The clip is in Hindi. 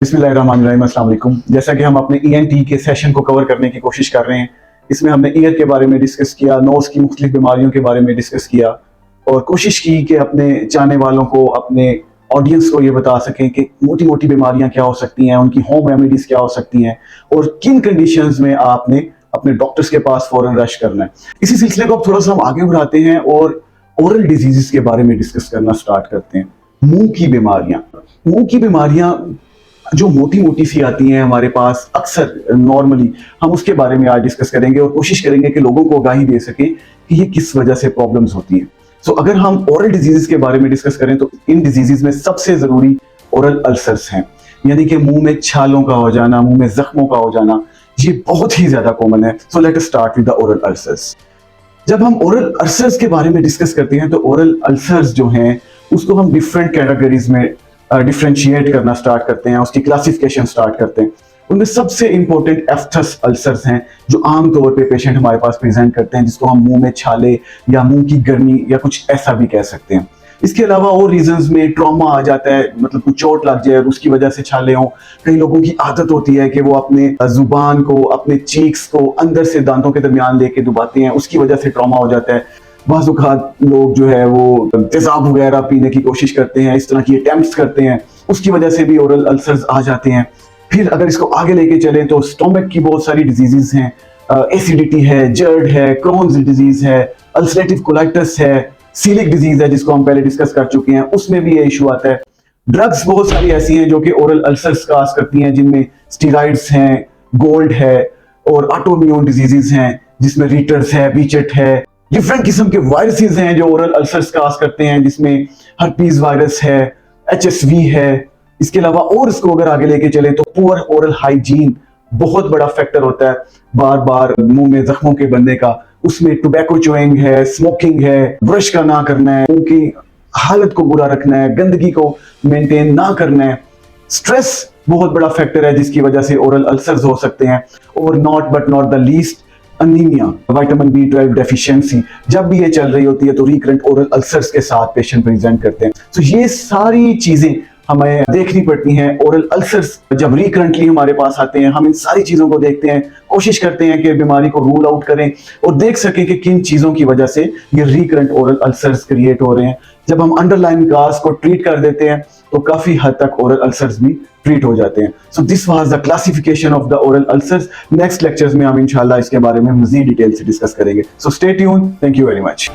बिस्मिल्लाहिर्रहमानिर्रहीम, अस्सलाम वालेकुम। जैसा कि हम अपने ENT के सेशन को कवर करने की कोशिश कर रहे हैं, इसमें हमने ईयर के बारे में डिस्कस किया, नोज़ की मुख्तलिफ बीमारियों के बारे में डिस्कस किया और कोशिश की कि अपने चाहने वालों को, अपने ऑडियंस को ये बता सकें कि मोटी मोटी बीमारियां क्या हो सकती हैं, उनकी होम रेमेडीज क्या हो सकती हैं और किन कंडीशंस में आपने अपने डॉक्टर्स के पास फौरन रश करना है। इसी सिलसिले को अब थोड़ा सा हम आगे बढ़ाते हैं और ओरल डिजीजेस के बारे में डिस्कस करना स्टार्ट करते हैं। मुंह की बीमारियां जो मोटी मोटी सी आती हैं हमारे पास अक्सर नॉर्मली, हम उसके बारे में आज डिस्कस करेंगे और कोशिश करेंगे कि लोगों को आगाही दे सके कि ये किस वजह से प्रॉब्लम्स होती हैं। सो अगर हम ओरल डिजीजेस के बारे में डिस्कस करें तो इन डिजीजेस में सबसे जरूरी ओरल अल्सर्स हैं, यानी कि मुंह में छालों का हो जाना, मुंह में जख्मों का हो जाना, ये बहुत ही ज्यादा कॉमन है। So let us start with the oral ulcers. जब हम ओरल अल्सर्स के बारे में डिस्कस करते हैं तो ओरल अल्सर्स जो हैं उसको हम डिफरेंट कैटेगरीज में डिफरेंशिएट करना स्टार्ट करते हैं, उसकी क्लासिफिकेशन स्टार्ट करते हैं। उनमें सबसे इंपॉर्टेंट एफ्थस अल्सर्स हैं जो आमतौर पे पेशेंट हमारे पास प्रेजेंट करते हैं, जिसको हम मुंह में छाले या मुंह की गर्मी या कुछ ऐसा भी कह सकते हैं। इसके अलावा और रीजंस में ट्रॉमा आ जाता है, मतलब कुछ चोट लग जाए और उसकी वजह से छाले हों। कई लोगों की आदत होती है कि वो अपने जुबान को, अपने चीक्स को अंदर से दांतों के दरमियान लेके दबाते हैं, उसकी वजह से ट्रॉमा हो जाता है। बाज़-औक़ात लोग जो है वो तेज़ाब वगैरह पीने की कोशिश करते हैं, इस तरह की अटेम्प्ट्स करते हैं, उसकी वजह से भी ओरल अल्सर्स आ जाते हैं। फिर अगर इसको आगे लेके चलें तो स्टोमक की बहुत सारी डिजीजेस हैं, एसिडिटी है, जर्ड है, क्रोन्स डिजीज है, अल्सरेटिव कोलाइटिस है, सीलिक डिजीज है जिसको हम पहले डिस्कस कर चुके हैं, उसमें भी ये इशू आता है। ड्रग्स बहुत सारी ऐसी हैं जो कि ओरल अल्सर्स काज करती हैं, जिनमें स्टीरॉइड्स हैं, गोल्ड है और ऑटोइम्यून डिजीजेस हैं जिसमें रीटर्स है, बीचेट है। डिफरेंट किस्म के वायरसेस हैं जो ओरल अल्सर्स काज करते हैं, जिसमें हर्पीज वायरस है, HSV है। इसके अलावा और इसको अगर आगे लेके चले तो पुअर ओरल हाइजीन बहुत बड़ा फैक्टर होता है, बार बार मुंह में जख्मों के बनने का। उसमें टोबैको च्यूइंग है, स्मोकिंग है, ब्रश का ना करना है, मुंह की हालत को बुरा रखना है, गंदगी को मेंटेन ना करना है। स्ट्रेस बहुत बड़ा फैक्टर है जिसकी वजह से ओरल अल्सर्स हो सकते हैं। और not the least anaemia, vitamin B12 deficiency जब भी ये चल रही होती है तो रिकरेंट ओरल अल्सर्स के साथ पेशेंट प्रेजेंट करते हैं। तो ये सारी चीजें हमें देखनी पड़ती हैं। ओरल अल्सर्स जब रिकरेंटली हमारे पास आते हैं, हम इन सारी चीजों को देखते हैं, कोशिश करते हैं कि बीमारी को रूल आउट करें और देख सकें कि किन चीजों की वजह से ये रिकरेंट ओरल अल्सर्स क्रिएट हो रहे हैं। जब हम अंडरलाइन काज को ट्रीट कर देते हैं तो काफी हद तक ओरल अल्सर्स भी ट्रीट हो जाते हैं। So this was the classification of the oral ulcers. Next lectures में हम इंशाल्लाह इसके बारे में मजीद डिटेल से डिस्कस करेंगे। So stay tuned, thank you very much.